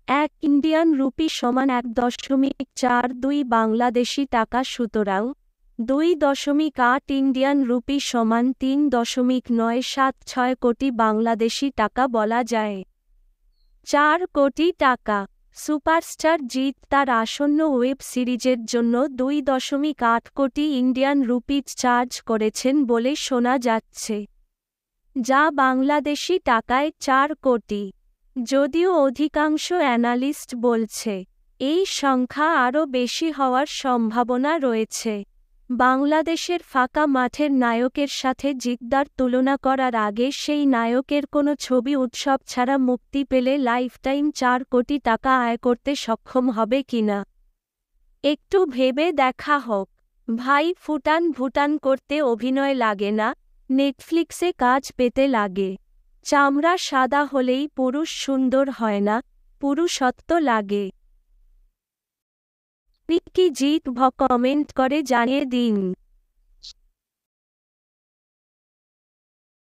এক Indian rupee সমান ১.৪২ বাংলাদেশি টাকা, সুতরাং ২.৮ ইন্ডিয়ান রুপি সমান ৩.৯৭৬ কোটি বাংলাদেশি টাকা বলা যায়। ৪ কোটি টাকা। সুপারস্টার জিৎ তার আসন্ন ওয়েব সিরিজের জন্য ২.৮ কোটি ইন্ডিয়ান রুপি চার্জ করেছেন বলে শোনা যাচ্ছে, যা বাংলাদেশি টাকায় ৪ কোটি। যদিও অধিকাংশ অ্যানালিস্ট বলছে এই সংখ্যা আরও বেশি হওয়ার সম্ভাবনা রয়েছে। বাংলাদেশের ফাঁকা মাঠের নায়কের সাথে জিদ্দার তুলনা করার আগে সেই নায়কের কোনো ছবি উৎসব ছাড়া মুক্তি পেলে লাইফটাইম ৪ কোটি টাকা আয় করতে সক্ষম হবে কিনা একটু ভেবে দেখা হোক। ভাই, ফুটান ভুটান করতে অভিনয় লাগে না, নেটফ্লিক্সে কাজ পেতে লাগে। চামড়া সাদা হলেই পুরুষ সুন্দর হয় না, পুরুষত্ব লাগে। আপনি কি জিত কমেন্ট করে জানিয়ে দিন।